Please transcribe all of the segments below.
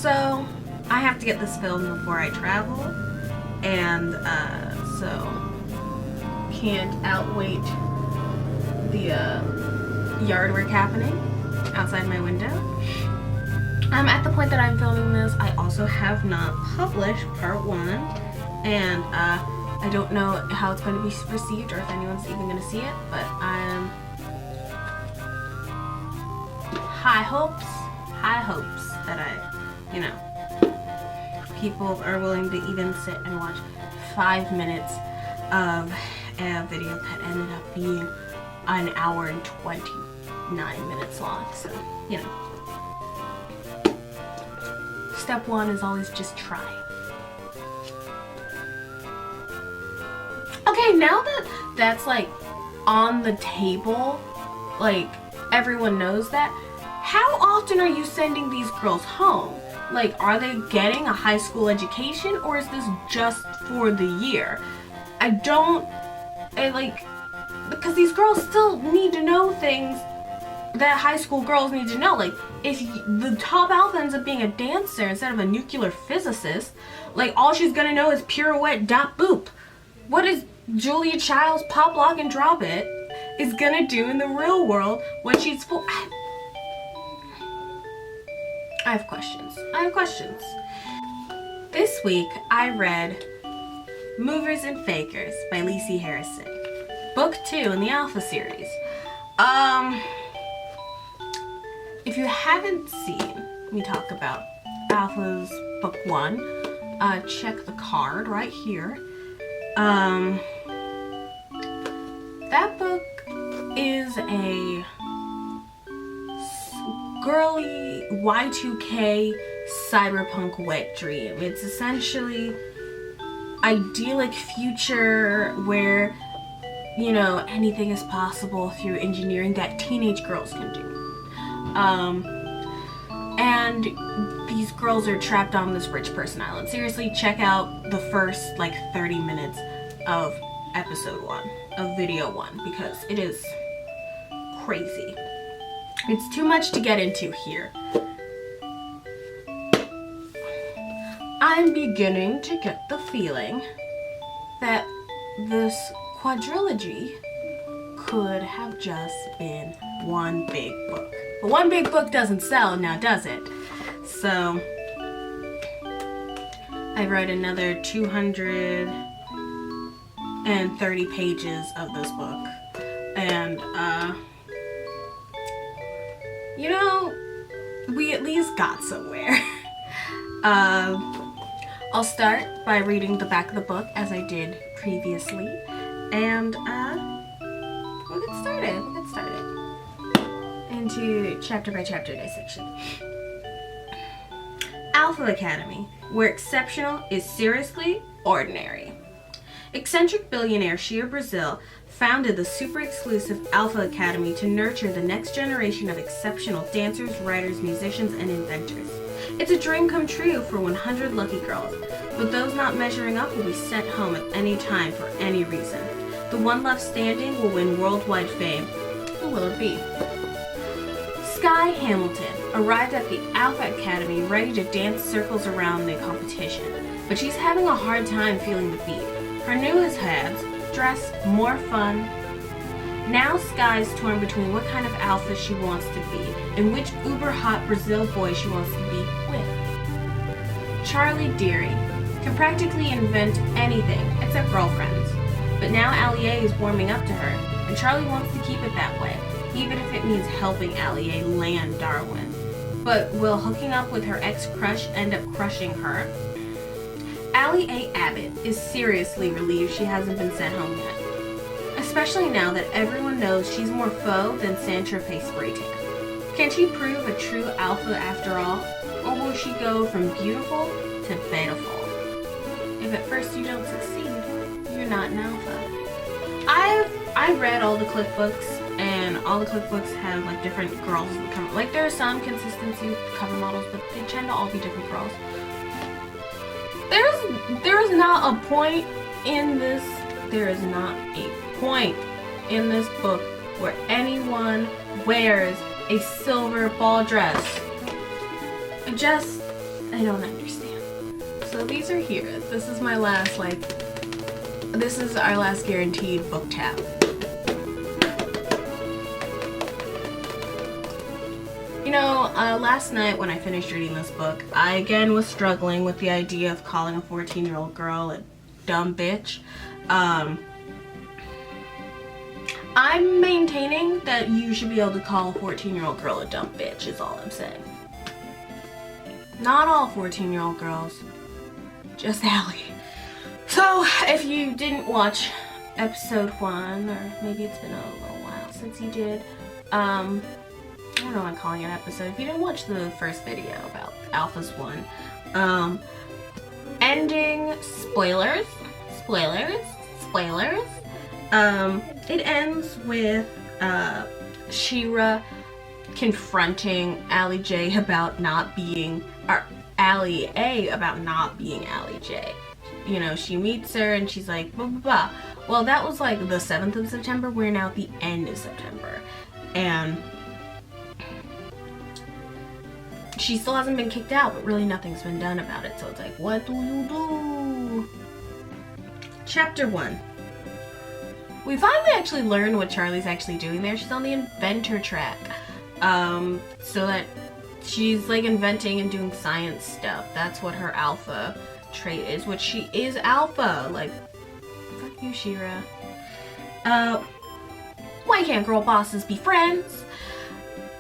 So I have to get this filmed before I travel, and so can't outwait the yard work happening outside my window. At the point that I'm filming this, I also have not published part 1, and I don't know how it's going to be received or if anyone's even going to see it, but I'm high hopes that people are willing to even sit and watch 5 minutes of a video that ended up being an hour and 29 minutes long. So, step 1 is always just try. Okay, now that that's like on the table, like everyone knows that, how often are you sending these girls home? Like, are they getting a high school education, or is this just for the year? Because these girls still need to know things that high school girls need to know. Like, if the top alpha ends up being a dancer instead of a nuclear physicist, like, all she's gonna know is pirouette, dot, boop. What is Julia Child's pop, lock, and drop it is gonna do in the real world when she's full? I have questions. This week, I read Movers and Fakers by Lacey Harrison. Book 2 in the Alpha series. If you haven't seen me talk about Alpha's book 1, check the card right here. That book is a girly Y2K cyberpunk wet dream. It's essentially idyllic future where, anything is possible through engineering that teenage girls can do. And these girls are trapped on this rich person island. Seriously, check out the first 30 minutes of episode 1, of video 1, because it is crazy. It's too much to get into here. I'm beginning to get the feeling that this quadrilogy could have just been one big book. But one big book doesn't sell, now does it? So I wrote another 230 pages of this book. And, we at least got somewhere. I'll start by reading the back of the book as I did previously. And, we'll get started. Into chapter by chapter dissection. Alpha Academy, where exceptional is seriously ordinary. Eccentric billionaire Shia Brazil founded the super exclusive Alpha Academy to nurture the next generation of exceptional dancers, writers, musicians, and inventors. It's a dream come true for 100 lucky girls, but those not measuring up will be sent home at any time for any reason. The one left standing will win worldwide fame. Who will it be? Skye Hamilton arrived at the Alpha Academy ready to dance circles around the competition, but she's having a hard time feeling the beat. Her newest heads dress more fun. Now Skye's torn between what kind of alpha she wants to be and which uber hot Brazil boy she wants to be with. Charlie Deary can practically invent anything except girlfriends, but now Allie is warming up to her, and Charlie wants to keep it that way, even if it means helping Allie land Darwin. But will hooking up with her ex-crush end up crushing her? Allie A. Abbott is seriously relieved she hasn't been sent home yet, especially now that everyone knows she's more faux than Saint-Tropez spray tan. Can she prove a true alpha after all, or will she go from beautiful to beautiful? If at first you don't succeed, you're not an alpha. I read all the clip books, and all the clip books have different girls. There are some consistency cover models, but they tend to all be different girls. There is not a point in this. There is not a point in this book where anyone wears a silver ball dress. I don't understand. So these are here. This is my last, this is our last guaranteed book tap. You know, last night when I finished reading this book, I again was struggling with the idea of calling a 14-year-old girl a dumb bitch. I'm maintaining that you should be able to call a 14-year-old girl a dumb bitch, is all I'm saying. Not all 14-year-old girls, just Allie. So, if you didn't watch episode 1, or maybe it's been a little while since you did, I don't know why I'm calling it an episode. If you didn't watch the first video about ALPHAS 1, ending, spoilers, it ends with She-Ra confronting Allie J about not being, or Allie A about not being Allie J. You know, she meets her and she's like, blah, blah, blah. Well, that was like the 7th of September. We're now at the end of September. And she still hasn't been kicked out, but really nothing's been done about it. So it's like, what do you do? Chapter 1. We finally actually learned what Charlie's actually doing there. She's on the inventor track. So that she's like inventing and doing science stuff. That's what her alpha trait is, which she is alpha. Like, fuck you, She-Ra. Why can't girl bosses be friends?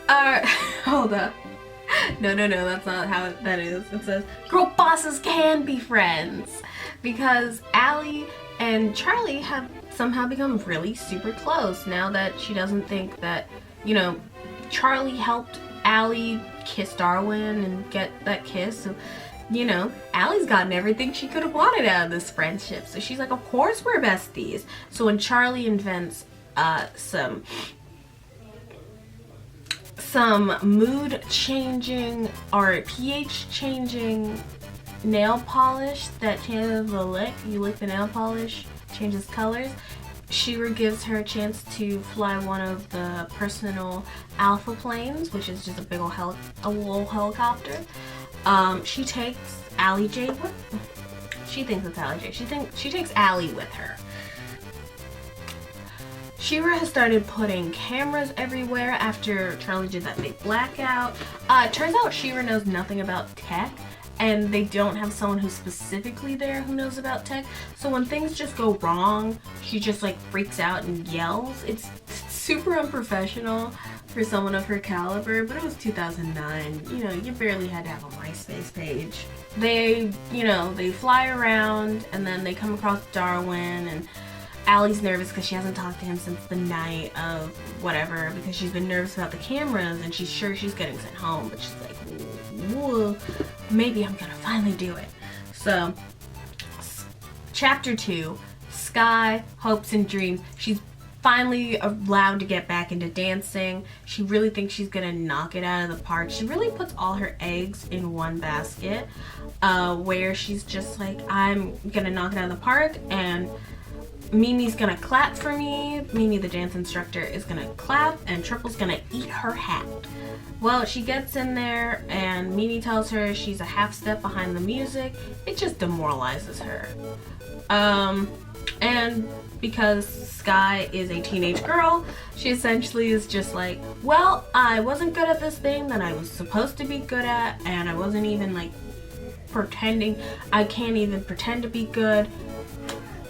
Hold up. No, that's not how that is. It says, girl bosses can be friends. Because Allie and Charlie have somehow become really super close now that she doesn't think that, you know, Charlie helped Allie kiss Darwin and get that kiss. So, you know, Allie's gotten everything she could have wanted out of this friendship. So she's like, of course we're besties. So when Charlie invents some mood changing or pH changing nail polish that changes the lick, you lick the nail polish, changes colors, She-Ra gives her a chance to fly one of the personal alpha planes, which is just a big old little helicopter. She takes Allie J with, she thinks it's Allie J. She takes Allie with her. She-Ra has started putting cameras everywhere after Charlie did that big blackout. Turns out She-Ra knows nothing about tech, and they don't have someone who's specifically there who knows about tech. So when things just go wrong, she just like freaks out and yells. It's super unprofessional for someone of her caliber, but it was 2009. You know, you barely had to have a MySpace page. They, you know, they fly around and then they come across Darwin, and Allie's nervous because she hasn't talked to him since the night of whatever, because she's been nervous about the cameras and she's sure she's getting sent home, but she's like, whoa, maybe I'm gonna finally do it. So, chapter 2, Skye, Hopes and Dreams. She's finally allowed to get back into dancing. She really thinks she's gonna knock it out of the park. She really puts all her eggs in one basket, where she's just like, I'm gonna knock it out of the park, and Mimi's gonna clap for me. Mimi, the dance instructor, is gonna clap, and Triple's gonna eat her hat. Well, she gets in there, and Mimi tells her she's a half step behind the music. It just demoralizes her. And because Skye is a teenage girl, she essentially is just like, well, I wasn't good at this thing that I was supposed to be good at, and I wasn't even like pretending. I can't even pretend to be good.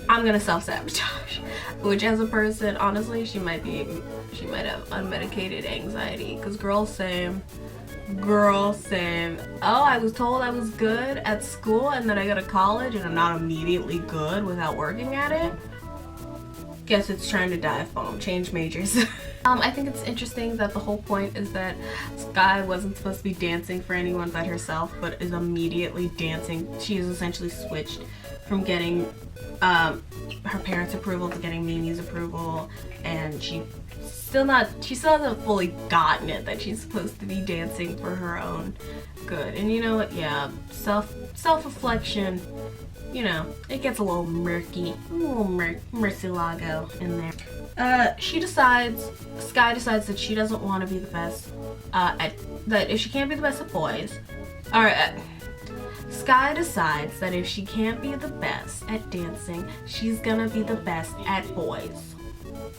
I'm gonna self-sabotage. Which, as a person, honestly, she might have unmedicated anxiety, because girl, same. Oh, I was told I was good at school, and then I go to college and I'm not immediately good without working at it. Guess it's trying to dive bomb, change majors. I think it's interesting that the whole point is that Skye wasn't supposed to be dancing for anyone but herself, but is immediately dancing. She is essentially switched from getting her parents' approval to getting Mimi's approval, and she still hasn't fully gotten it that she's supposed to be dancing for her own good. And you know what? Yeah, self-reflection, you know, it gets a little murky, a little murcielago in there. Skye decides that she doesn't want to be the best that if she can't be the best at boys, or Skye decides that if she can't be the best at dancing, she's gonna be the best at boys.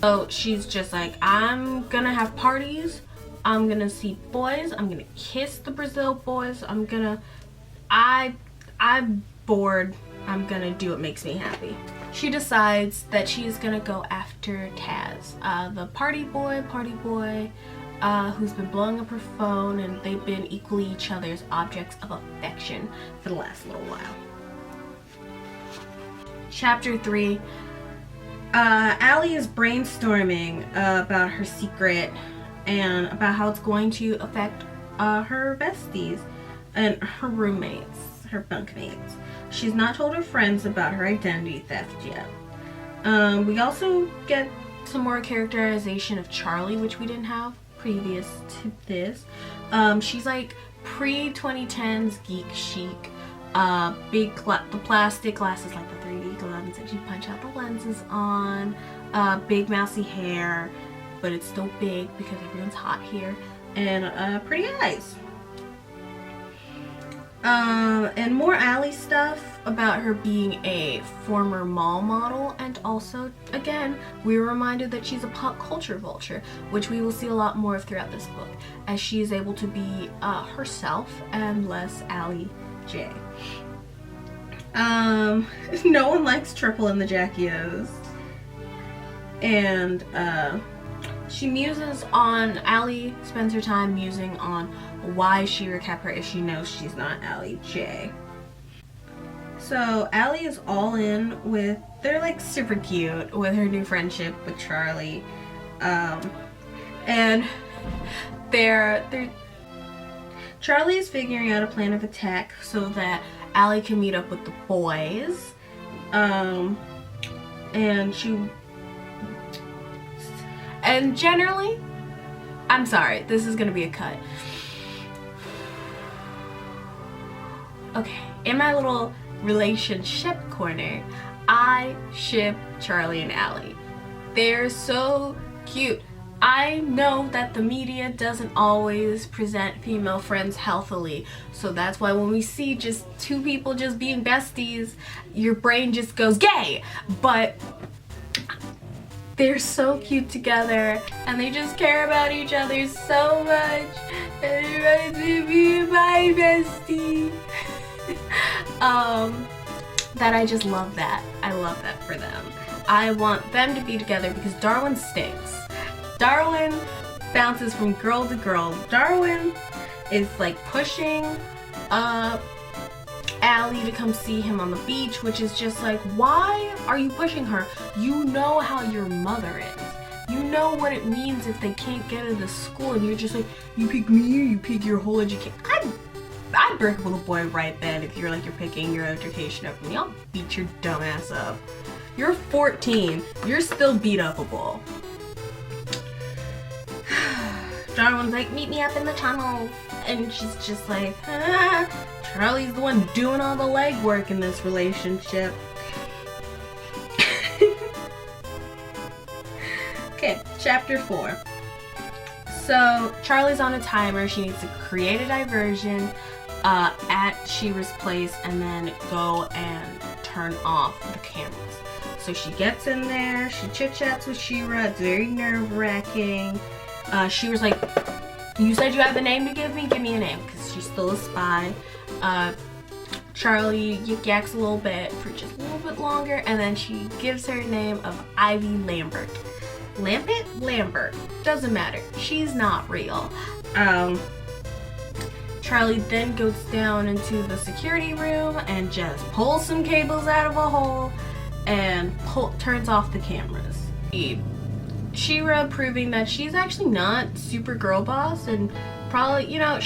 So she's just like, I'm gonna have parties, I'm gonna see boys, I'm gonna kiss the Brazil boys, I'm bored, I'm gonna do what makes me happy. She decides that she's gonna go after Taz, the party boy, who's been blowing up her phone, and they've been equally each other's objects of affection for the last little while. Chapter 3. Allie is brainstorming about her secret and about how it's going to affect her besties and her roommates, her bunkmates. She's not told her friends about her identity theft yet. We also get some more characterization of Charlie, which we didn't have previous to this. She's like pre-2010s geek chic. The plastic glasses, like the 3D glasses that you punch out the lenses on. Big mousy hair, but it's still big because everyone's hot here. And pretty eyes. And more Allie stuff about her being a former mall model, and also, again, we were reminded that she's a pop culture vulture, which we will see a lot more of throughout this book, as she is able to be herself and less Allie J. No one likes Triple and the Jackios. And she muses on, Allie spends her time musing on why She-Ra kept her if she knows she's not Allie J. So Allie is all in with, they're like super cute with her new friendship with Charlie. And Charlie is figuring out a plan of attack so that Allie can meet up with the boys. And generally, I'm sorry, this is gonna be a cut. Okay, in my little relationship corner, I ship Charlie and Allie. They're so cute. I know that the media doesn't always present female friends healthily, so that's why when we see just two people just being besties, your brain just goes gay. But they're so cute together, and they just care about each other so much. And to be my bestie. That I just love that. I love that for them. I want them to be together because Darwin stinks. Darwin bounces from girl to girl. Darwin is like pushing Allie to come see him on the beach, which is just like, why are you pushing her? You know how your mother is. You know what it means if they can't get into school, and you're just like, you pick me or you pick your whole education. I'd break up with a boy right then if you're like, you're picking your education over me. I'll beat your dumb ass up. You're 14. You're still beat upable. Darwin's like, meet me up in the tunnel. And she's just like, Charlie's the one doing all the legwork in this relationship. Okay, chapter 4. So Charlie's on a timer. She needs to create a diversion at She-Ra's place and then go and turn off the cameras. So she gets in there, she chit-chats with She-Ra. It's very nerve-wracking. She-Ra's like, you said you have a name to give me a name, because she's still a spy. Charlie yaks a little bit for just a little bit longer, and then she gives her name of Ivy Lambert. Lambert. Doesn't matter. She's not real. Charlie then goes down into the security room and just pulls some cables out of a hole and turns off the cameras. She-Ra proving that she's actually not super girl boss, and probably, you know what,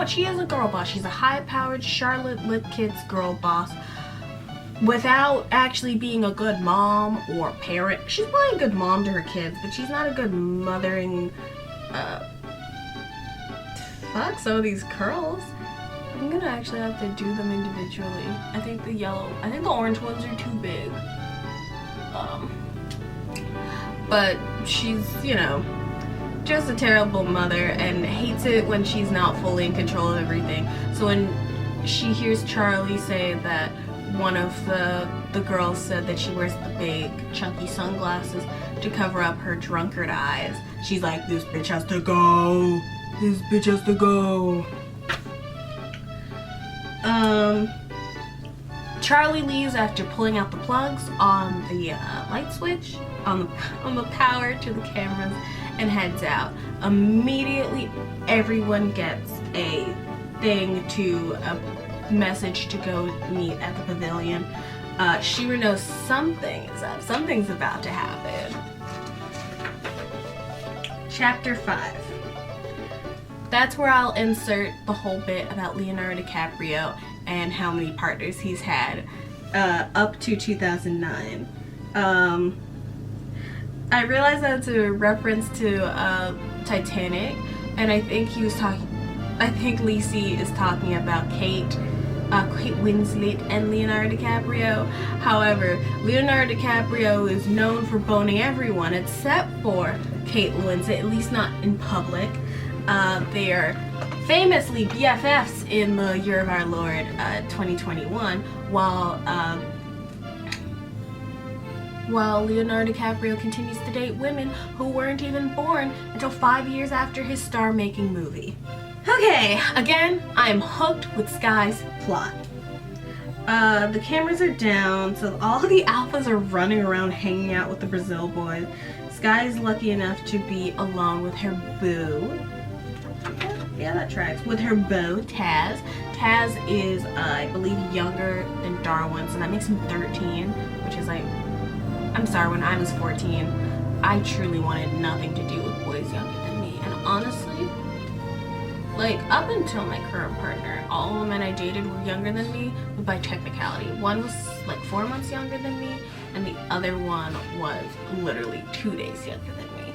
she is a girl boss. She's a high-powered Charlotte Lipkitt's girl boss without actually being a good mom or parent. She's probably a good mom to her kids, but she's not a good mothering. Fuck some of these curls. I'm gonna actually have to do them individually. I think the orange ones are too big. But she's, you know, just a terrible mother and hates it when she's not fully in control of everything. So when she hears Charlie say that one of the girls said that she wears the big chunky sunglasses to cover up her drunkard eyes. She's like, this bitch has to go. This bitch has to go. Charlie leaves after pulling out the plugs on the light switch, on the power to the cameras, and heads out. Immediately, everyone gets a thing to a message to go meet at the pavilion. Shira knows something is up. Something's about to happen. Chapter 5. That's where I'll insert the whole bit about Leonardo DiCaprio and how many partners he's had up to 2009. I realized that's a reference to Titanic, and I think Lacey is talking about Kate Winslet and Leonardo DiCaprio. However, Leonardo DiCaprio is known for boning everyone except for Kate Winslet, at least not in public. They are famously BFFs in the year of our Lord 2021, while Leonardo DiCaprio continues to date women who weren't even born until 5 years after his star-making movie. Okay, again, I am hooked with Skye's plot. The cameras are down, so all the alphas are running around hanging out with the Brazil boys. Skye is lucky enough to be alone with her boo. Yeah, that tracks. With her beau, Taz. Taz is, I believe, younger than Darwin, so that makes him 13, which is like, I'm sorry, when I was 14, I truly wanted nothing to do with boys younger than me. And honestly, like, up until my current partner, all the men I dated were younger than me, but by technicality. One was like 4 months younger than me, and the other one was literally 2 days younger than me.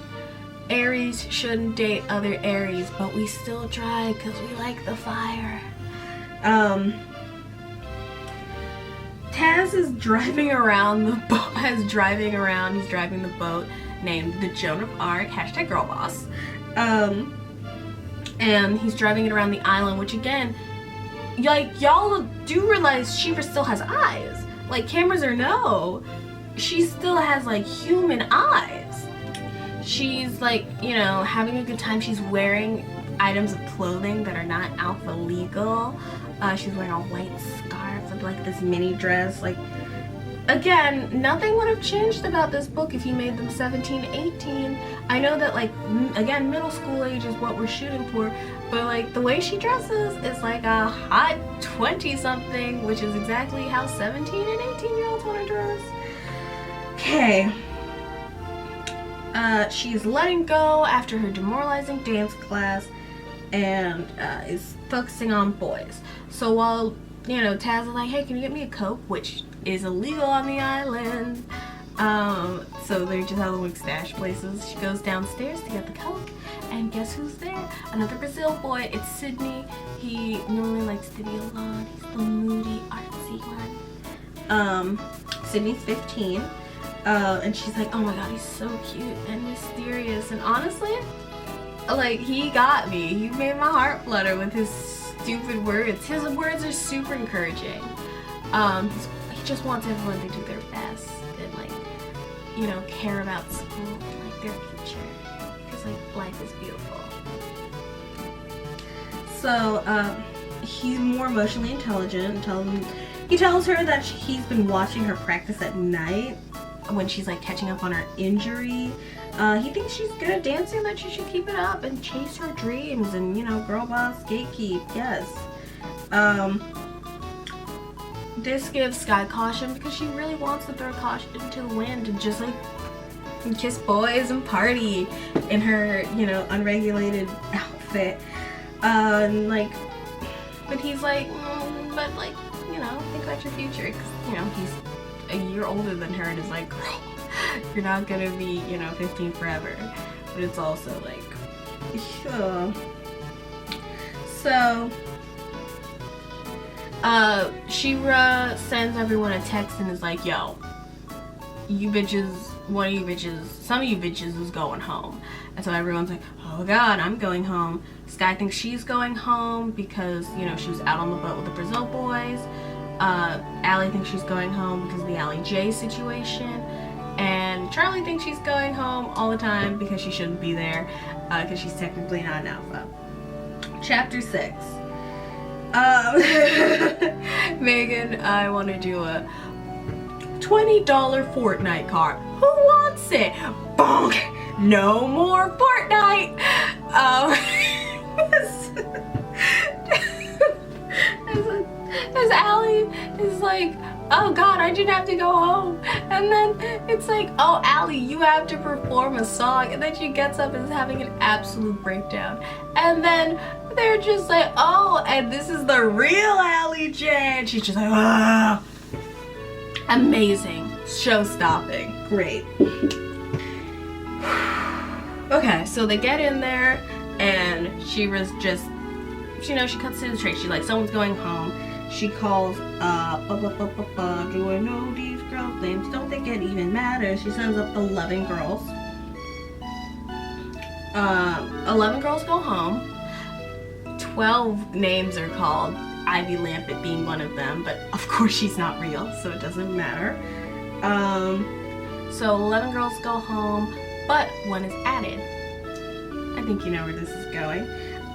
Aries shouldn't date other Aries, but we still try because we like the fire. Taz is driving around the boat. He's driving the boat named the Joan of Arc, #girlboss. And he's driving it around the island, which again, like, y'all do realize Shiva still has eyes. Like, cameras or no, she still has like human eyes. She's like, you know, having a good time. She's wearing items of clothing that are not alpha legal. She's wearing a white scarf with like this mini dress. Like, again, nothing would have changed about this book if you made them 17, 18. I know that, like, again, middle school age is what we're shooting for, but like the way she dresses is like a hot 20-something, which is exactly how 17 and 18-year-olds want to dress. Okay. She's letting go after her demoralizing dance class and is focusing on boys. So while, you know, Taz is like, hey, can you get me a Coke? Which is illegal on the island. So they're just Halloween stash places. She goes downstairs to get the Coke, and guess who's there? Another Brazil boy. It's Sydney. He normally likes to be alone. He's the moody, artsy one. Sydney's 15. And she's like, oh my god, he's so cute and mysterious. And honestly, like, he got me. He made my heart flutter with his stupid words. His words are super encouraging. He just wants everyone to do their best and, like, you know, care about school and, like, their future. Because, like, life is beautiful. So, he's more emotionally intelligent. He tells her that he's been watching her practice at night when she's like catching up on her injury. He thinks she's good at dancing, that she should keep it up and chase her dreams and, you know, girl boss, gatekeep, yes. This gives Skye caution because she really wants to throw caution into the wind and just like kiss boys and party in her, you know, unregulated outfit. Like, but he's like, but like, you know, think about your future, because, you know, he's a year older than her and is like, girl, you're not gonna be, you know, 15 forever. But it's also like, yeah. So, Shira sends everyone a text and is like, yo, you bitches, one of you bitches, some of you bitches is going home. And so everyone's like, oh god, I'm going home. Skye thinks she's going home because, you know, she was out on the boat with the Brazil boys. Allie thinks she's going home because of the Allie J situation. And Charlie thinks she's going home all the time because she shouldn't be there, because she's technically not an alpha. Chapter 6. Megan, I want to do a $20 Fortnite card. Who wants it? Bonk! No more Fortnite! As Allie is like, oh god, I didn't have to go home. And then it's like, oh Allie, you have to perform a song. And then she gets up and is having an absolute breakdown. And then they're just like, oh, and this is the real Allie J. And she's just like, ah. Amazing. Show-stopping. Great. Okay, so they get in there and she was just, you know, she cuts to the trace. She's like, someone's going home. She calls, do I know these girls' names? Don't think it even matters. She sends up 11 girls. 11 girls go home. 12 names are called, Ivy Lampett being one of them, but of course she's not real, so it doesn't matter. So 11 girls go home, but one is added. I think you know where this is going.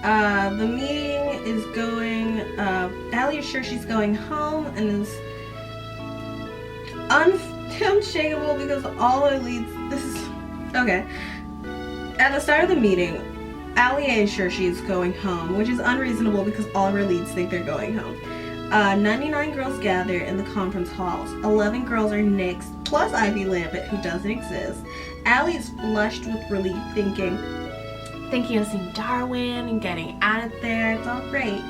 The meeting is going, Allie is sure she's going home and is unshakable because all her leads, this is, okay. At the start of the meeting, Allie is sure she's going home, which is unreasonable because all of her leads think they're going home. 99 girls gather in the conference halls. 11 girls are nixed, plus Ivy Lampett, who doesn't exist. Allie is flushed with relief, thinking of seeing Darwin and getting out of there. It's all great.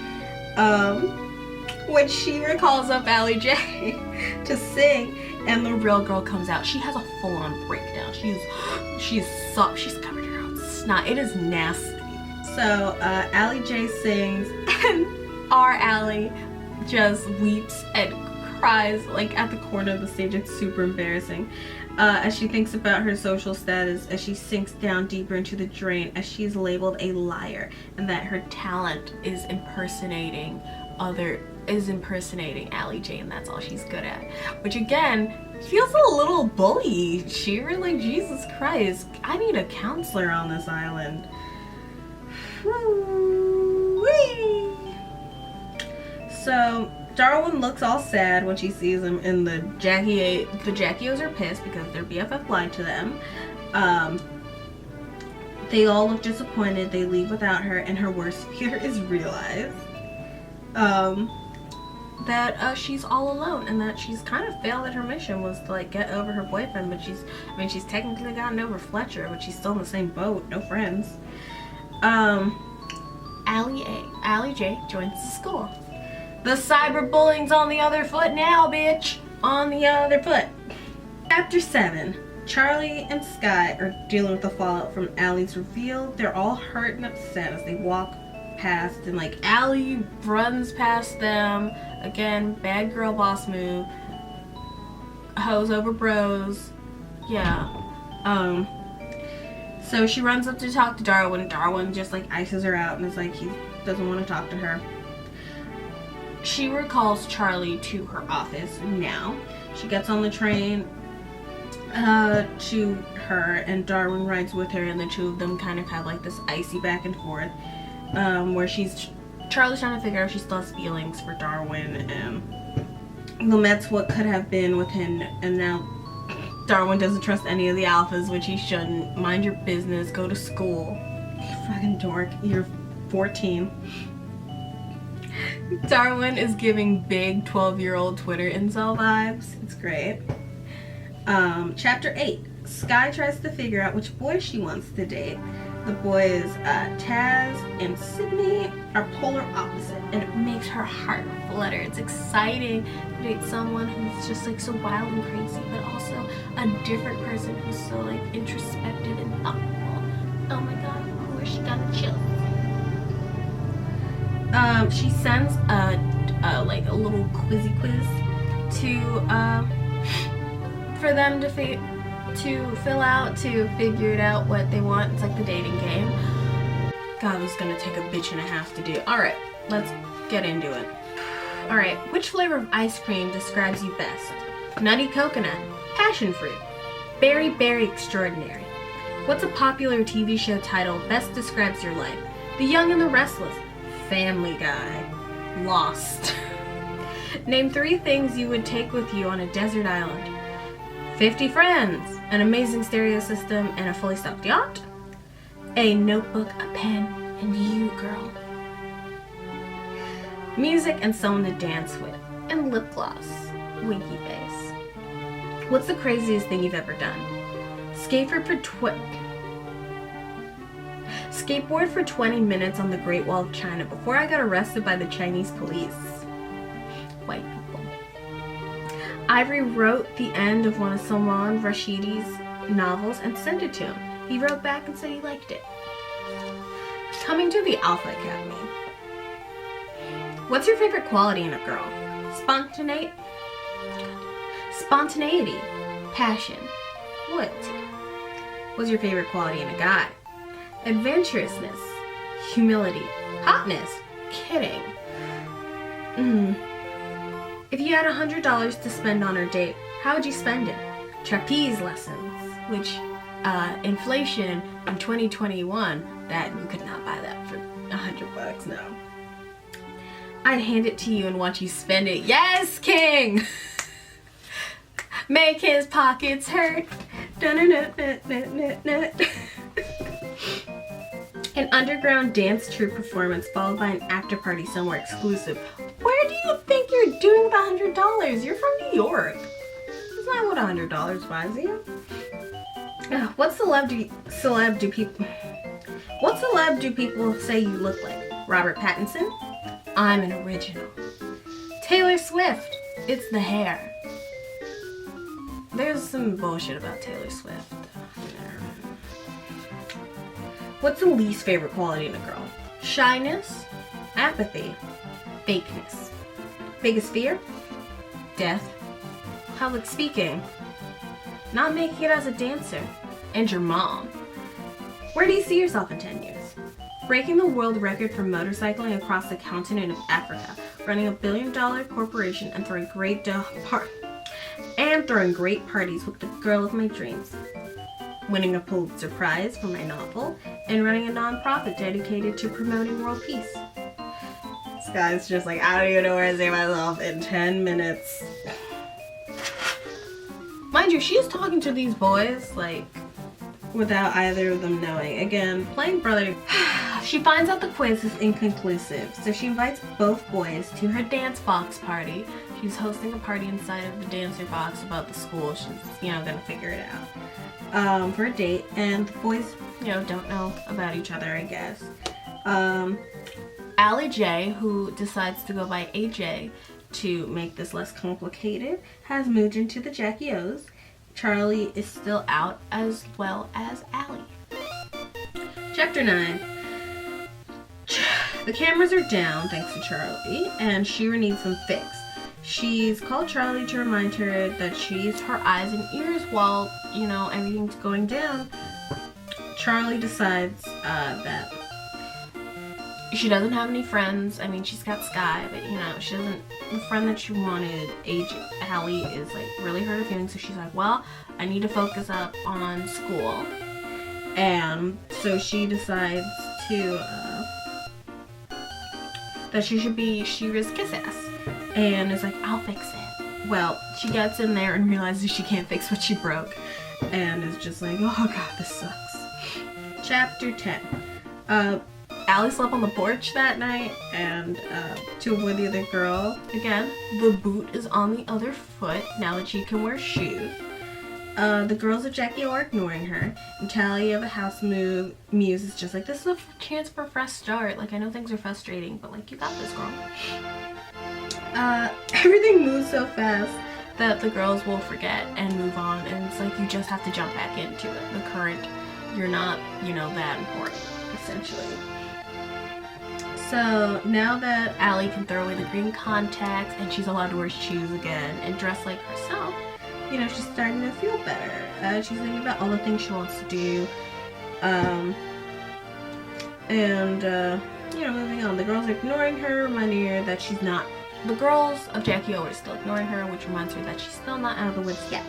When she recalls up Allie J to sing, and the real girl comes out, she has a full-on breakdown. She's covered her own snot. It is nasty. So Allie J sings, and our Allie just weeps and cries like at the corner of the stage. It's super embarrassing. As she thinks about her social status, as she sinks down deeper into the drain, as she's labeled a liar, and that her talent is impersonating Allie J, and that's all she's good at. Which again, feels a little bully. She really, Jesus Christ, I need a counselor on this island. Woo-wee. So Darwin looks all sad when she sees him, and the Jackios are pissed because their BFF lied to them. They all look disappointed. They leave without her, and her worst fear is realized. That she's all alone, and that she's kind of failed at her mission, was to like get over her boyfriend, but she's technically gotten over Fletcher, but she's still in the same boat, no friends. Allie J joins the school. The cyberbullying's on the other foot now, bitch. On the other foot. Chapter 7. Charlie and Skye are dealing with the fallout from Allie's reveal. They're all hurt and upset as they walk past, and like Allie runs past them. Again, bad girl boss move. Hoes over bros. Yeah. So she runs up to talk to Darwin. Darwin just like ices her out and is like, he doesn't want to talk to her. She recalls Charlie to her office now. She gets on the train to her, and Darwin rides with her, and the two of them kind of have like this icy back and forth, where Charlie's trying to figure out if she still has feelings for Darwin, and laments what could have been with him, and now Darwin doesn't trust any of the alphas, which he shouldn't. Mind your business, go to school. You fucking dork, you're 14. Darwin is giving big 12-year-old Twitter incel vibes. It's great. Chapter 8. Skye tries to figure out which boy she wants to date. The boys, Taz and Sydney, are polar opposite, and it makes her heart flutter. It's exciting to date someone who's just like so wild and crazy, but also a different person who's so like introspective and thoughtful. Oh my god, who is she gonna chill? She sends a little quizzy quiz for them to fill out to figure it out what they want. It's like the dating game. God, this is gonna take a bitch and a half to do. Alright, let's get into it. Alright, which flavor of ice cream describes you best? Nutty coconut, passion fruit, berry extraordinary. What's a popular TV show title best describes your life? The Young and the Restless, Family Guy, Lost. Name 3 things you would take with you on a desert island. 50 friends, an amazing stereo system, and a fully stocked yacht. A notebook, a pen, and you, girl. Music and someone to dance with, and lip gloss, winky face. What's the craziest thing you've ever done? Skateboard for 20 minutes on the Great Wall of China before I got arrested by the Chinese police. White people. Ivory wrote the end of one of Salman Rushdie's novels and sent it to him. He wrote back and said he liked it. Coming to the Alpha Academy. What's your favorite quality in a girl? Spontaneity, passion, loyalty. What's your favorite quality in a guy? Adventurousness, humility, hotness, kidding. If you had $100 to spend on a date, how would you spend it? Trapeze lessons, which inflation in 2021, that you could not buy that for $100, no. I'd hand it to you and watch you spend it. Yes, king! Make his pockets hurt. An underground dance troupe performance followed by an after party somewhere exclusive. Where do you think you're doing with $100? You're from New York. That's not what $100 buys you. What celeb do people say you look like? Robert Pattinson? I'm an original. Taylor Swift? It's the hair. There's some bullshit about Taylor Swift. What's the least favorite quality in a girl? Shyness, apathy, fakeness. Biggest fear? Death. Public speaking. Not making it as a dancer. And your mom. Where do you see yourself in 10 years? Breaking the world record for motorcycling across the continent of Africa, running $1 billion corporation, and throwing great parties with the girl of my dreams. Winning a Pulitzer Prize for my novel, and running a nonprofit dedicated to promoting world peace. This guy's just like, I don't even know where to say myself in 10 minutes. Mind you, she's talking to these boys, like, without either of them knowing. Again, playing brother. She finds out the quiz is inconclusive, so she invites both boys to her dance box party. She's hosting a party inside of the dancer box about the school. She's, gonna figure it out. For a date, and the boys, don't know about each other, I guess. Allie J, who decides to go by AJ to make this less complicated, has moved into the Jackie O's. Charlie is still out, as well as Allie. Chapter 9. The cameras are down, thanks to Charlie, and Shira needs some fix. She's called Charlie to remind her that she's her eyes and ears while, everything's going down. Charlie decides that she doesn't have any friends. I mean, she's got Skye, but, she doesn't, the friend that she wanted, Allie, is, really hurt her feelings, so she's like, well, I need to focus up on school. And so she decides that she should be Shira's kiss ass. And is like, I'll fix it. Well, she gets in there and realizes she can't fix what she broke. And is just like, oh god, this sucks. Chapter 10. Allie slept on the porch that night, and to avoid the other girl, again, the boot is on the other foot now that she can wear shoes. The girls of Jackie are ignoring her, and Talia of the house muse is just like, this is a chance for a fresh start. I know things are frustrating, but you got this, girl. Everything moves so fast that the girls will forget and move on, and it's you just have to jump back into it. The current, you're not, that important, essentially. So now that Allie can throw away the green contacts and she's allowed to wear shoes again and dress like herself, she's starting to feel better. She's thinking about all the things she wants to do. And, moving on. The girls are ignoring her, reminding her that she's not. The girls of Jackie O are still ignoring her, which reminds her that she's still not out of the woods yet.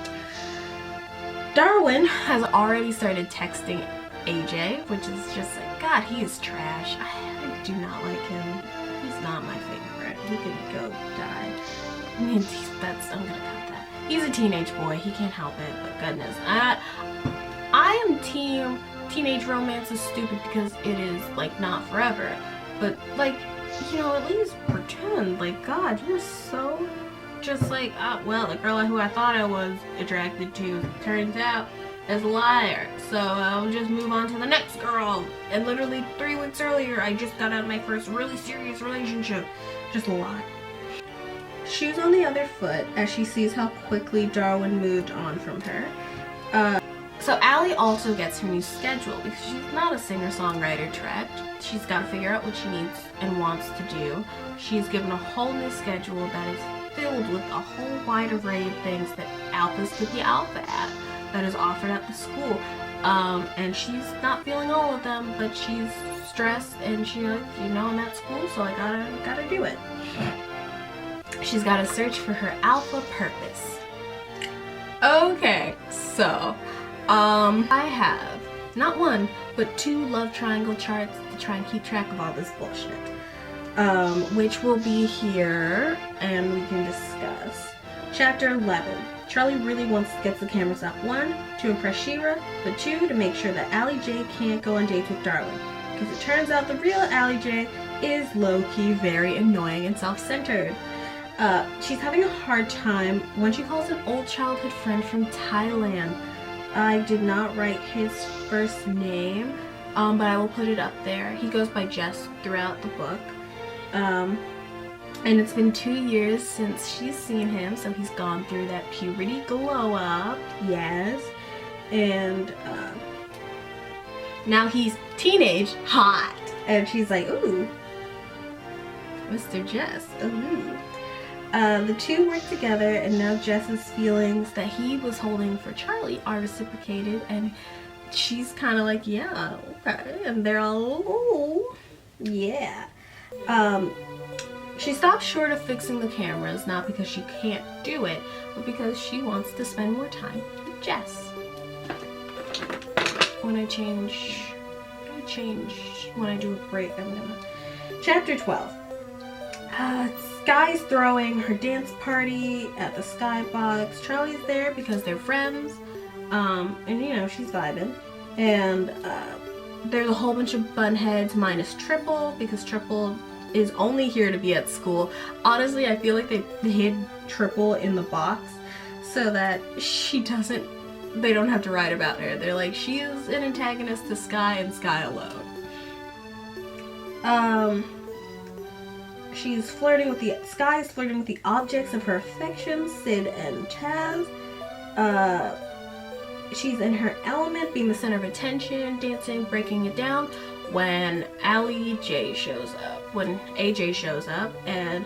Darwin has already started texting AJ, which is just like, God, he is trash. I do not like him. He's not my favorite. He can go die. I mean, I'm gonna cut that. He's a teenage boy. He can't help it, but goodness. I am team teenage romance is stupid because it is, like, not forever. But, like, at least pretend. Like, God, you're so just like, well, the girl who I thought I was attracted to turns out is a liar. So I'll just move on to the next girl. And literally 3 weeks earlier, I just got out of my first really serious relationship. Just a lie. She's on the other foot as she sees how quickly Darwin moved on from her. So Allie also gets her new schedule because she's not a singer-songwriter track. She's got to figure out what she needs and wants to do. She's given a whole new schedule that is filled with a whole wide array of things that ALPHAS could be alpha at, that is offered at the school. And she's not feeling all of them, but she's stressed and she's like, I'm at school, so I gotta do it. She's got to search for her alpha purpose. Okay, so I have not 1 but 2 love triangle charts to try and keep track of all this bullshit, which will be here and we can discuss. Chapter 11. Charlie really wants to get the cameras up. 1, to impress Shira, but 2, to make sure that Allie J can't go on dates with Darwin, because it turns out the real Allie J is low-key very annoying and self-centered. She's having a hard time when she calls an old childhood friend from Thailand. I did not write his first name, but I will put it up there. He goes by Jess throughout the book. And it's been 2 years since she's seen him, so he's gone through that puberty glow up. Yes. And now he's teenage hot. And she's like, ooh, Mr. Jess, ooh. The 2 work together, and now Jess's feelings that he was holding for Charlie are reciprocated, and she's kind of like, yeah, okay, and they're all, ooh, yeah. She stops short of fixing the cameras, not because she can't do it, but because she wants to spend more time with Jess. When I do a break, Chapter 12. Skye's throwing her dance party at the Skybox. Charlie's there because they're friends, and she's vibing. And there's a whole bunch of bunheads minus Triple, because Triple is only here to be at school. Honestly, I feel like they hid Triple in the box so that they don't have to write about her. They're like, she is an antagonist to Skye and Skye alone. Skye's flirting with the objects of her affection, Sid and Taz. She's in her element, being the center of attention, dancing, breaking it down, when AJ shows up and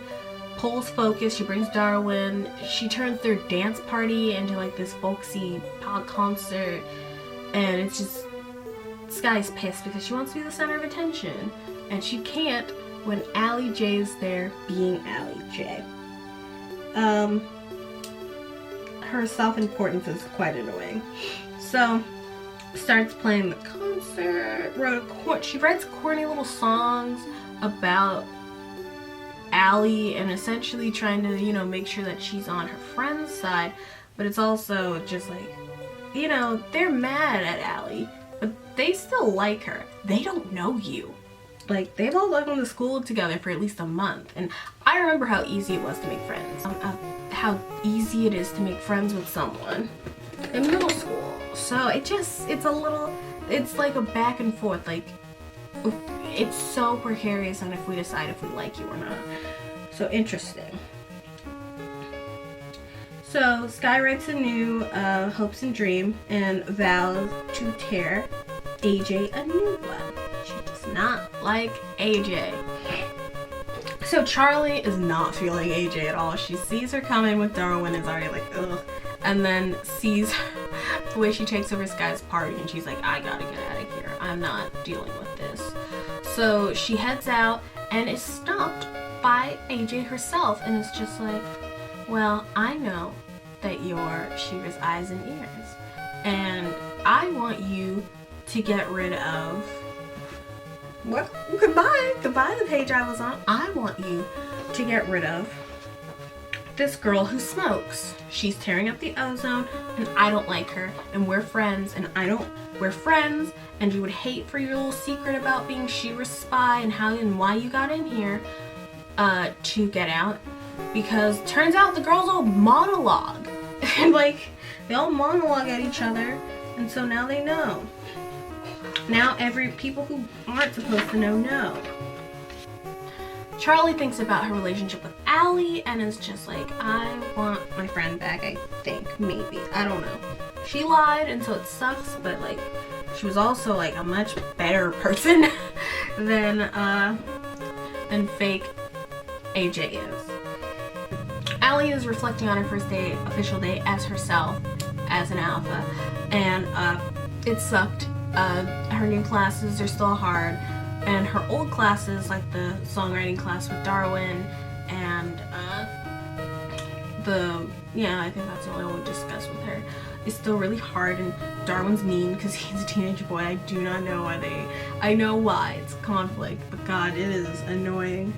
pulls focus. She brings Darwin. She turns their dance party into like this folksy pop concert, and it's just, Skye's pissed because she wants to be the center of attention, and she can't when Allie J is there being Allie J. Her self-importance is quite annoying. So, starts playing the concert, she writes corny little songs about Allie and essentially trying to, make sure that she's on her friend's side, but it's also just like, they're mad at Allie, but they still like her. They don't know you. Like, they've all gone to school together for at least a month, and I remember how easy it was to make friends. How easy it is to make friends with someone in middle school. So it's like a back and forth. Like, it's so precarious on if we decide if we like you or not. So interesting. So Skye writes a new hopes and dream and vows to tear AJ a new one. She does not like AJ. So Charlie is not feeling AJ at all. She sees her coming with Darwin, is already like, ugh. And then sees the way she takes over Skye's party, and she's like, I gotta get out of here. I'm not dealing with this. So she heads out and is stopped by AJ herself, and it's just like, well, I know that you're Shira's eyes and ears, and I want you to get rid of what? Goodbye the page I was on. I want you to get rid of this girl who smokes. She's tearing up the ozone, and I don't like her, and we're friends, and we're friends, and you would hate for your little secret about being Shira's spy and how and why you got in here to get out, because turns out the girls all monologue and like they all monologue at each other, and so now they know. Now people who aren't supposed to know. Charlie thinks about her relationship with Allie and is just like, I want my friend back, I think, maybe. I don't know. She lied, and so it sucks, but like she was also like a much better person than fake AJ is. Allie is reflecting on her first day, official day, as herself, as an alpha, and it sucked. Her new classes are still hard, and her old classes, like the songwriting class with Darwin, and I think that's the only one we discussed with her, is still really hard, and Darwin's mean because he's a teenage boy. I do not know why I know why, it's conflict, but God, it is annoying.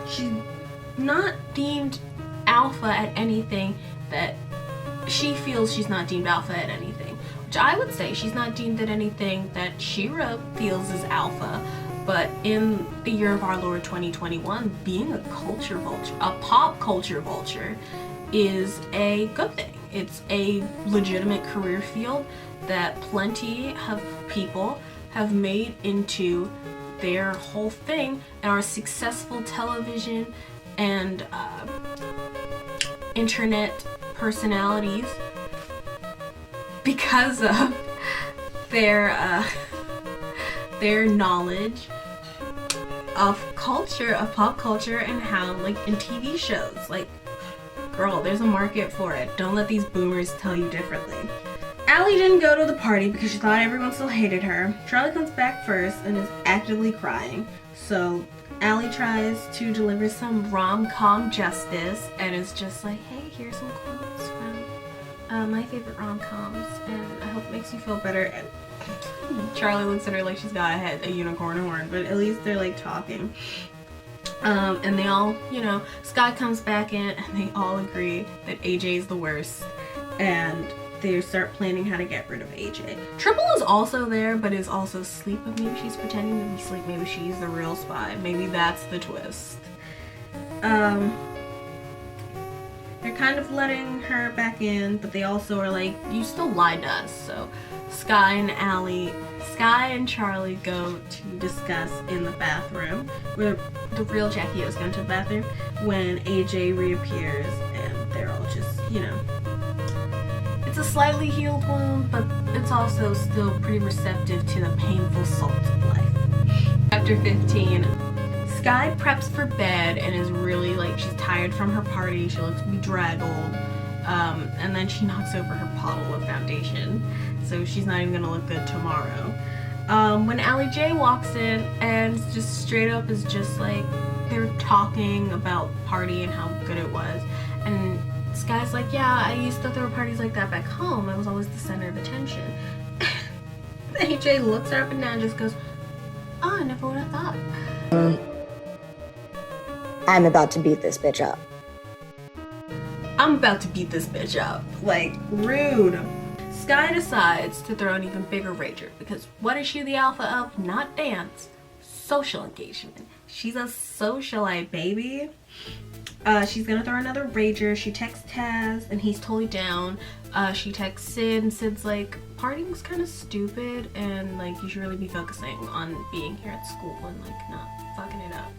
She's not deemed alpha at anything that she feels she's not deemed alpha at anything. Which I would say she's not deemed at anything that Shira feels is alpha. But in the year of our Lord 2021, being a culture vulture, a pop culture vulture, is a good thing. It's a legitimate career field that plenty of people have made into their whole thing and are successful television and internet personalities because of their knowledge of culture, of pop culture, and how, like, in TV shows, like, girl, there's a market for it. Don't let these boomers tell you differently. Allie didn't go to the party because she thought everyone still hated her. Charlie comes back first and is actively crying. So Allie tries to deliver some rom-com justice and is just like, hey, here's some quotes from my favorite rom-coms, and I hope it makes you feel better. And Charlie looks at her like she's got a unicorn horn, but at least they're like talking. And they all, Skye comes back in and they all agree that AJ is the worst, and they start planning how to get rid of AJ. Triple is also there, but is also asleep, but maybe she's pretending to be asleep. Maybe she's the real spy. Maybe that's the twist. They're kind of letting her back in, but they also are like, you still lied to us. So Skye and Charlie go to discuss in the bathroom, where the real Jackie is going to the bathroom, when AJ reappears, and they're all just, it's a slightly healed wound, but it's also still pretty receptive to the painful salt of life. Chapter 15. Skye preps for bed and is really, she's tired from her party. She looks bedraggled. And then she knocks over her bottle of foundation, so she's not even gonna look good tomorrow. When Allie J walks in and just straight up is just like, they're talking about party and how good it was, and Skye's like, yeah, I used to throw parties like that back home. I was always the center of attention. AJ looks her up and down and just goes, oh, I never would have thought. I'm about to beat this bitch up. I'm about to beat this bitch up. Rude. Skye decides to throw an even bigger rager, because what is she the alpha of? Not dance. Social engagement. She's a socialite, baby. She's gonna throw another rager. She texts Taz, and he's totally down. She texts Sid, and Sid's like, partying's kind of stupid, and you should really be focusing on being here at school and not fucking it up.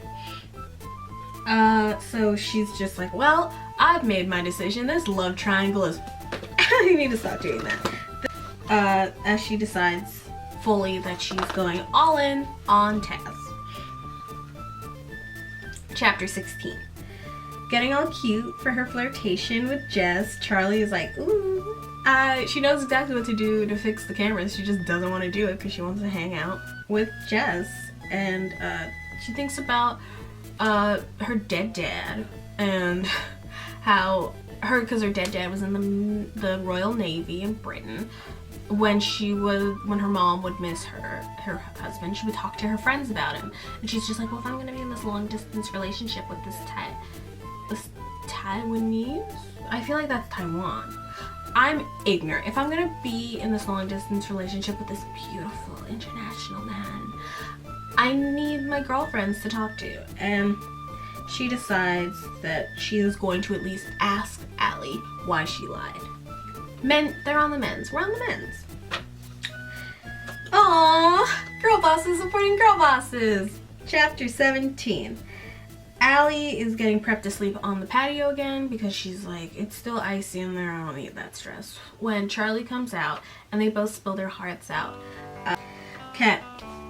So she's just like, well, I've made my decision. This love triangle is you need to stop doing that. As she decides fully that she's going all in on Taz. Chapter 16. getting all cute for her flirtation with Jess. Charlie is like, ooh. She knows exactly what to do to fix the cameras. She just doesn't want to do it because she wants to hang out with Jess. And she thinks about her dead dad and how because her dead dad was in the Royal Navy in Britain. When her mom would miss her husband, she would talk to her friends about him. And she's just like, well, if I'm gonna be in this long distance relationship with this Taiwanese, I feel like that's Taiwan. I'm ignorant. If I'm gonna be in this long distance relationship with this beautiful international man, I need my girlfriends to talk to. And she decides that she is going to at least ask Allie why she lied. They're on the men's. We're on the men's. Aww, girl bosses supporting girl bosses. Chapter 17. Allie is getting prepped to sleep on the patio again because she's like, it's still icy in there, I don't need that stress. When Charlie comes out and they both spill their hearts out. Okay,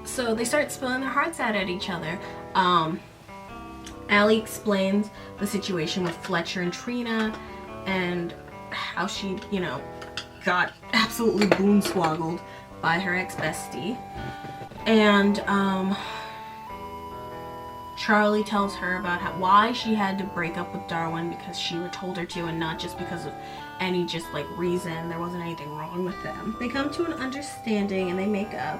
so they start spilling their hearts out at each other. Allie explains the situation with Fletcher and Trina and how she, got absolutely boonswoggled by her ex-bestie. And Charlie tells her about why she had to break up with Darwin because she told her to, and not just because of any reason. There wasn't anything wrong with them. They come to an understanding and they make up.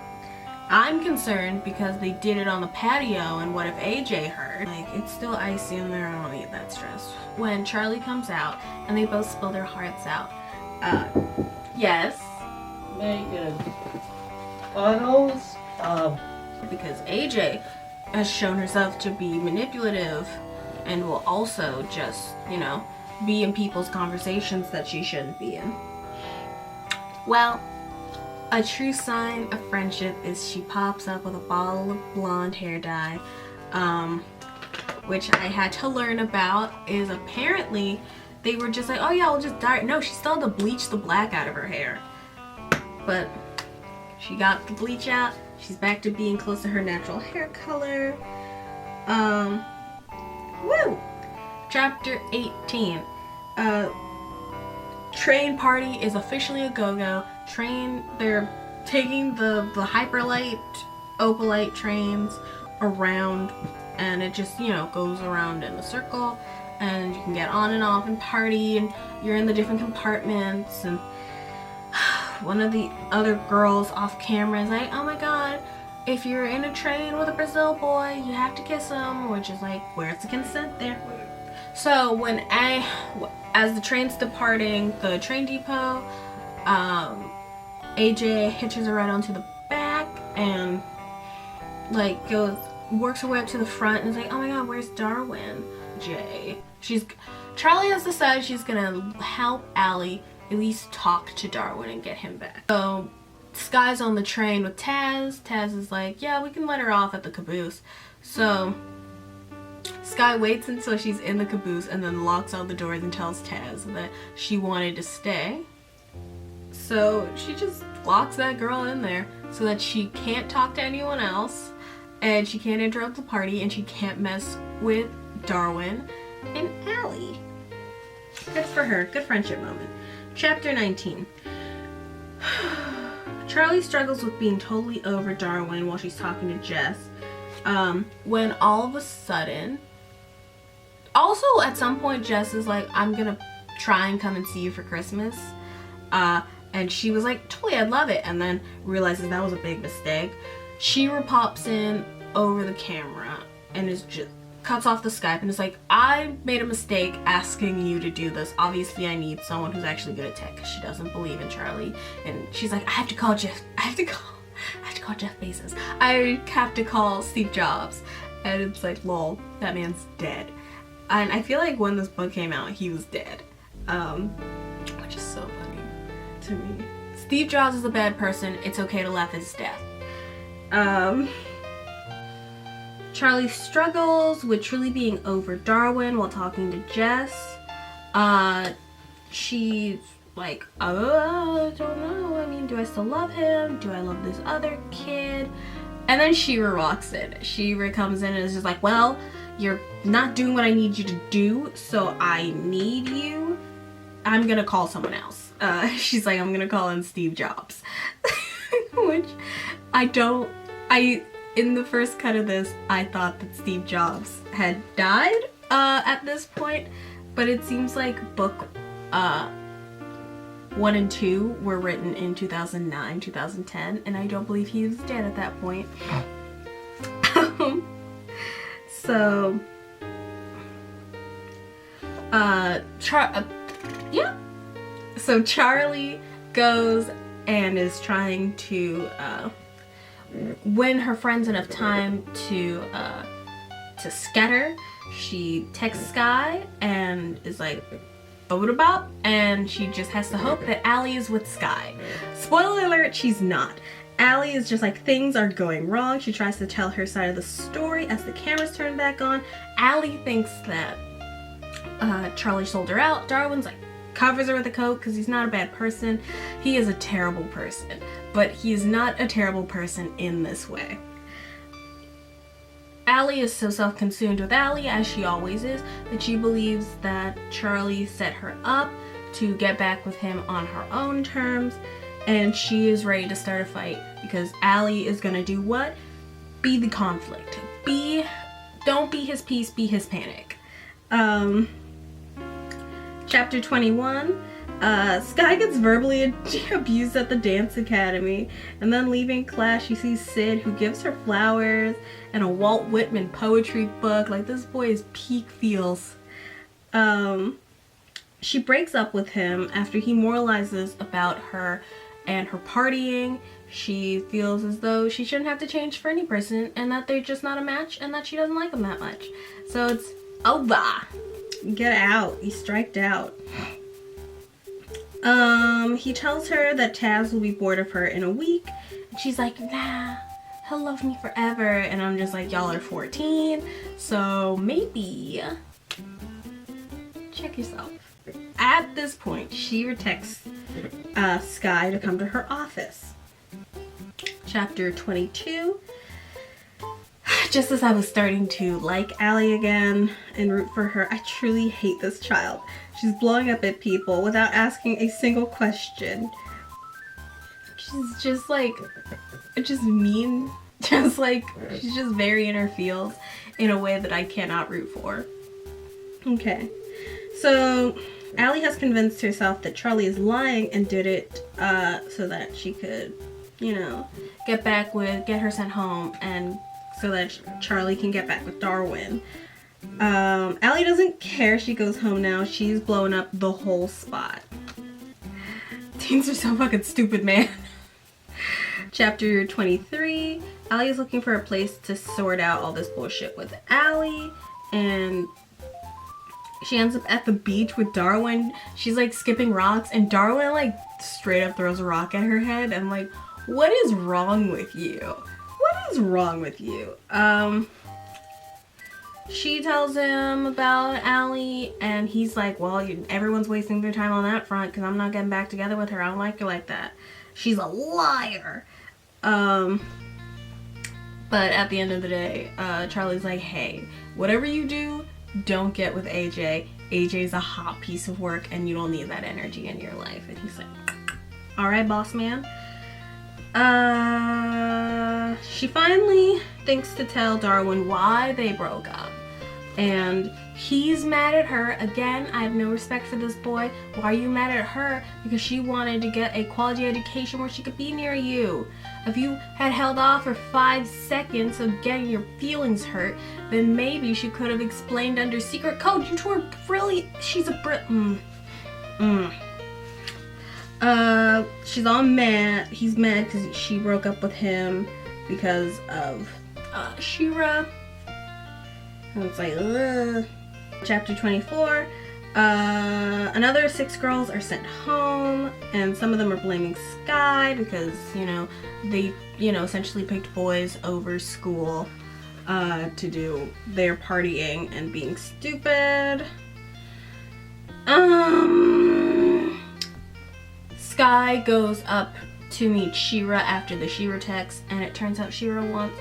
I'm concerned because they did it on the patio, and what if AJ heard? It's still icy in there, I don't need that stress. When Charlie comes out and they both spill their hearts out. Yes? Megan. Funnels? Because AJ has shown herself to be manipulative and will also just, be in people's conversations that she shouldn't be in. Well, a true sign of friendship is she pops up with a bottle of blonde hair dye, which I had to learn about. Is apparently they were just like, oh yeah, we'll just dye it. No, she still had to bleach the black out of her hair. But she got the bleach out. She's back to being close to her natural hair color. Woo! Chapter 18. Train party is officially a go-go. They're taking the hyperlight, opalite trains around, and it just, goes around in a circle, and you can get on and off and party, and you're in the different compartments, and one of the other girls off camera is like, oh my god, if you're in a train with a Brazil boy, you have to kiss him, which is like, where's the consent there? So as the train's departing the train depot, AJ hitches her right onto the back and works her way up to the front and is like, oh my god, where's Darwin? Charlie has decided she's gonna help Allie at least talk to Darwin and get him back. So Skye's on the train with Taz. Taz is like, yeah, we can let her off at the caboose. So Skye waits until she's in the caboose and then locks all the doors and tells Taz that she wanted to stay. So she just locks that girl in there so that she can't talk to anyone else, and she can't interrupt the party, and she can't mess with Darwin and Allie. Good for her. Good friendship moment. Chapter 19. Charlie struggles with being totally over Darwin while she's talking to Jess. When all of a sudden, also at some point Jess is like, I'm gonna try and come and see you for Christmas. And she was like, totally, I'd love it. And then realizes that was a big mistake. She pops in over the camera and cuts off the Skype and is like, I made a mistake asking you to do this. Obviously I need someone who's actually good at tech, because she doesn't believe in Charlie. And she's like, I have to call Jeff Bezos. I have to call Steve Jobs. And it's like, lol, that man's dead. And I feel like when this book came out, he was dead. Which is so funny to me. Steve Jobs is a bad person. It's okay to laugh at his death. Charlie struggles with truly being over Darwin while talking to Jess. She's like, I don't know. I mean, do I still love him? Do I love this other kid? And then She-Ra walks in. She-Ra comes in and is just like, well, you're not doing what I need you to do, so I need you. I'm gonna call someone else. She's like, I'm gonna call in Steve Jobs. Which in the first cut of this, I thought that Steve Jobs had died at this point, but it seems like book 1 and 2 were written in 2009, 2010, and I don't believe he was dead at that point. So, yeah. So Charlie goes and is trying to win her friends enough time to scatter. She texts Skye and is like, "Bop," and she just has to hope that Allie is with Skye. Spoiler alert, she's not. Allie is just like, things are going wrong. She tries to tell her side of the story as the cameras turn back on. Allie thinks that Charlie sold her out. Darwin's like, covers her with a coat because he's not a bad person. He is a terrible person, but he is not a terrible person in this way. Allie is so self-consumed with Allie, as she always is, that she believes that Charlie set her up to get back with him on her own terms, and she is ready to start a fight because Allie is gonna do what? Be the conflict. Don't be his peace, be his panic. Chapter 21, Skye gets verbally abused at the dance academy, and then leaving class she sees Sid, who gives her flowers and a Walt Whitman poetry book. Like, this boy is peak feels. She breaks up with him after he moralizes about her and her partying. She feels as though she shouldn't have to change for any person, and that they're just not a match, and that she doesn't like him that much. So it's over. Get out. You striked out. He tells her that Taz will be bored of her in a week, and she's like, nah, he'll love me forever. And I'm just like, y'all are 14, so maybe check yourself. At this point, she texts Skye to come to her office. Chapter 22. Just as I was starting to like Allie again and root for her, I truly hate this child. She's blowing up at people without asking a single question. She's just like, just mean. Just like, she's just very in her feels in a way that I cannot root for. Okay. So, Allie has convinced herself that Charlie is lying and did it so that she could, you know, get her sent home, and so that Charlie can get back with Darwin. Allie doesn't care. She goes home now. She's blowing up the whole spot. Teens are so fucking stupid, man. Chapter 23. Allie is looking for a place to sort out all this bullshit with Allie, and she ends up at the beach with Darwin. She's like skipping rocks, and Darwin like straight up throws a rock at her head. I'm like, what is wrong with you? What is wrong with you? She tells him about Allie, and he's like, well, everyone's wasting their time on that front because I'm not getting back together with her. I don't like her like that. She's a liar. But at the end of the day, Charlie's like, hey, whatever you do, don't get with AJ. AJ's a hot piece of work, and you don't need that energy in your life. And he's like, all right, boss man. She finally thinks to tell Darwin why they broke up, and he's mad at her again. I have no respect for this boy. Why are you mad at her? Because she wanted to get a quality education where she could be near you. If you had held off for 5 seconds of getting your feelings hurt, then maybe she could have explained under secret code. You two are brilliant. She's a she's all mad. He's mad because she broke up with him because of She-Ra. And it's like, ugh. Chapter 24. Another 6 girls are sent home, and some of them are blaming Skye because, they, essentially picked boys over school to do their partying and being stupid. Skye goes up to meet She-Ra after the She-Ra text, and it turns out She-Ra wants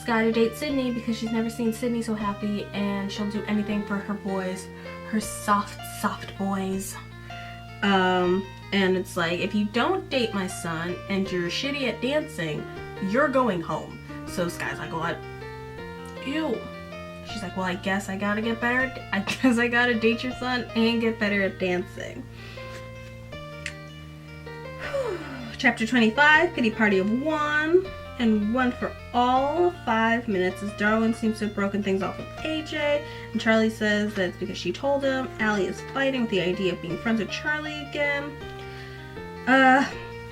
Skye to date Sydney because she's never seen Sydney so happy, and she'll do anything for her boys, her soft boys. And it's like, if you don't date my son and you're shitty at dancing, you're going home. So Skye's like, what? Ew. She's like, well, I guess I gotta get better. I guess I gotta date your son and get better at dancing. Chapter 25, Pity Party of One. And one for all 5 minutes, as Darwin seems to have broken things off with AJ, and Charlie says that it's because she told him. Allie is fighting with the idea of being friends with Charlie again.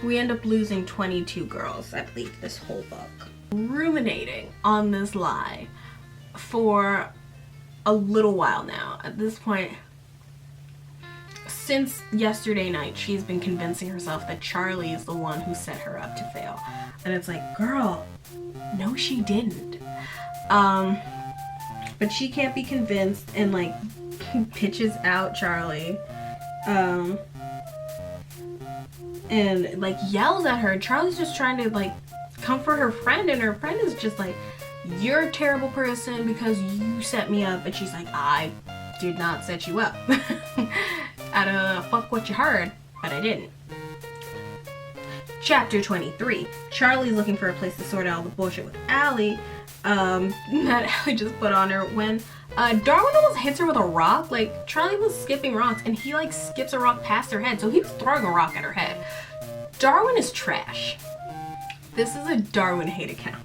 We end up losing 22 girls, I believe, this whole book. Ruminating on this lie for a little while now. At this point, since yesterday night, she's been convincing herself that Charlie is the one who set her up to fail. And it's like, girl, no she didn't. But she can't be convinced and like pitches out Charlie. And like yells at her. Charlie's just trying to like comfort her friend, and her friend is just like, you're a terrible person because you set me up. And she's like, I did not set you up. I don't fuck what you heard, but I didn't. Chapter 23. Charlie's looking for a place to sort out all the bullshit with Allie that Allie just put on her when Darwin almost hits her with a rock. Like, Charlie was skipping rocks and he like skips a rock past her head, so he was throwing a rock at her head. Darwin is trash. This is a Darwin hate account.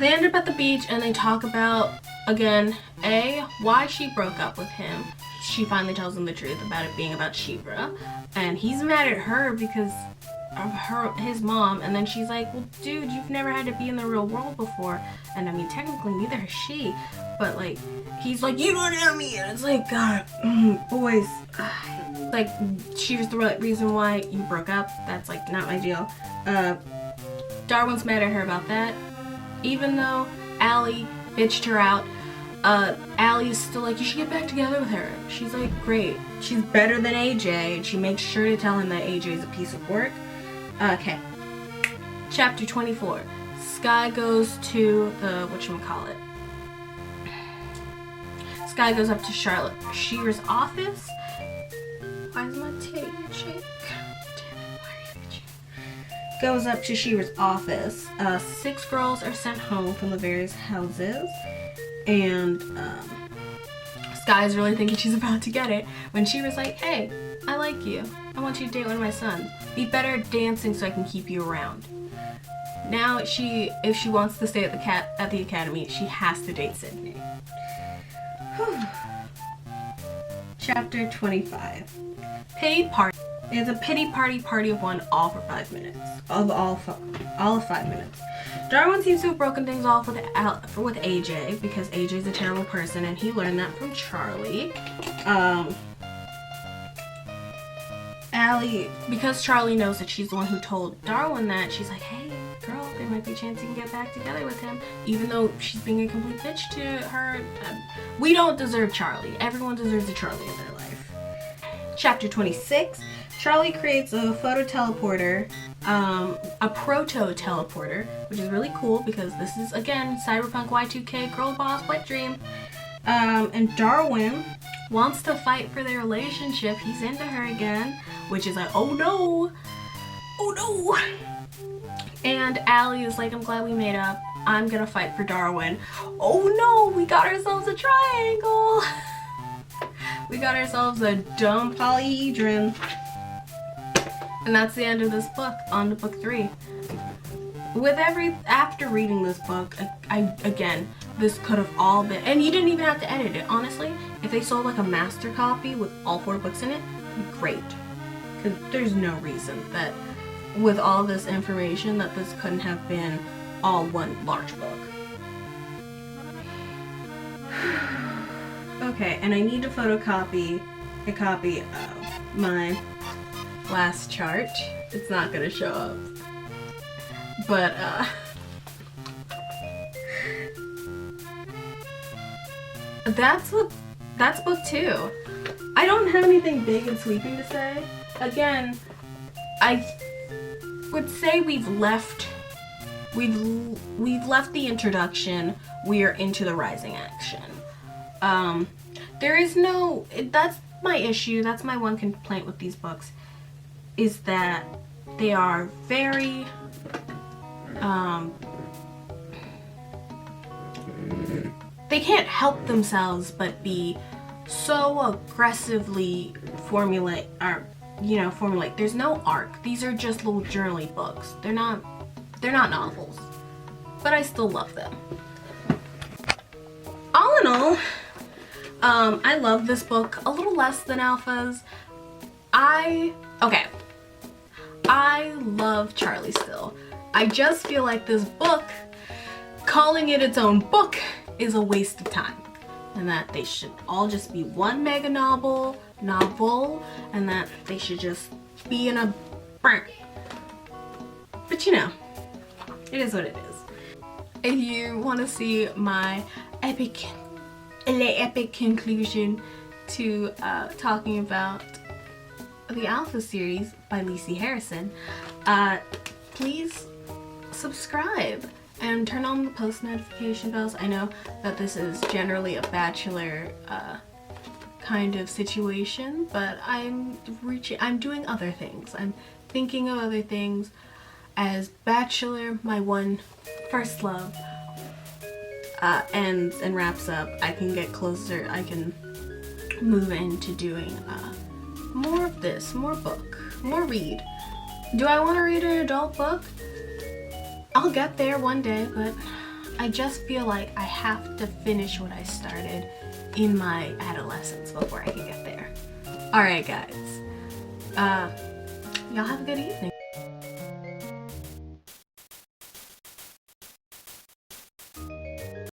They end up at the beach and they talk about, again, why she broke up with him. She finally tells him the truth about it being about Shivra, and he's mad at her because of his mom. And then she's like, well, dude, you've never had to be in the real world before, and I mean, technically neither has she, but like, he's like, you don't know me. And it's like, God, boys, like, Shivra's the right reason why you broke up. That's like not my deal. Darwin's mad at her about that, even though Allie bitched her out. Allie is still like, you should get back together with her. She's like, great. She's better than AJ, and she makes sure to tell him that AJ is a piece of work. Okay. Chapter 24. Skye goes to the, whatchamacallit. Skye goes up to Charlotte Shearer's office. Why is my tape shake? Damn it, why are you bitching? Goes up to Shearer's office. 6 girls are sent home from the various houses. And Skye's really thinking she's about to get it when she was like, hey, I like you. I want you to date one of my sons. Be better at dancing so I can keep you around. Now if she wants to stay at the academy, she has to date Sydney. Chapter 25. Pity Party. It's a pity party of one, all for 5 minutes. All of 5 minutes. Darwin seems to have broken things off with AJ because AJ's a terrible person, and he learned that from Charlie. Allie, because Charlie knows that she's the one who told Darwin that, she's like, hey, girl, there might be a chance you can get back together with him, even though she's being a complete bitch to her. We don't deserve Charlie. Everyone deserves a Charlie in their life. Chapter 26. Charlie creates a photo teleporter, a proto teleporter, which is really cool because this is, again, Cyberpunk Y2K girl boss wet dream. And Darwin wants to fight for their relationship. He's into her again, which is like, oh no, oh no. And Allie is like, I'm glad we made up. I'm gonna fight for Darwin. Oh no, we got ourselves a triangle. We got ourselves a dumb polyhedron. And that's the end of this book. On to book 3. After reading this book, again, this could have all been, and you didn't even have to edit it. Honestly, if they sold like a master copy with all 4 books in it, it'd be great. Because there's no reason that with all this information that this couldn't have been all one large book. Okay, and I need to photocopy a copy of my last chart. It's not gonna show up, but that's book 2. I don't have anything big and sweeping to say. Again, I would say we've left we've left the introduction. We are into the rising action. There is no, that's my issue. That's my one complaint with these books, is that they are very they can't help themselves but be so aggressively formulate. There's no arc. These are just little journaling books. They're not novels, but I still love them. All in all, I love this book a little less than ALPHAS. I love Charlie still. I just feel like this book, calling it its own book, is a waste of time, and that they should all just be one mega novel, and that they should just be in a burn. But you know, it is what it is. If you want to see my epic conclusion to talking about the ALPHAS series by Lacey Harrison, please subscribe and turn on the post notification bells. I know that this is generally a bachelor kind of situation, but I'm doing other things. I'm thinking of other things. As Bachelor, my first love, ends and wraps up, I can get closer. I can move into doing more of this, more book, more read. Do I want to read an adult book? I'll get there one day, but I just feel like I have to finish what I started in my adolescence before I can get there. Alright guys, y'all have a good evening.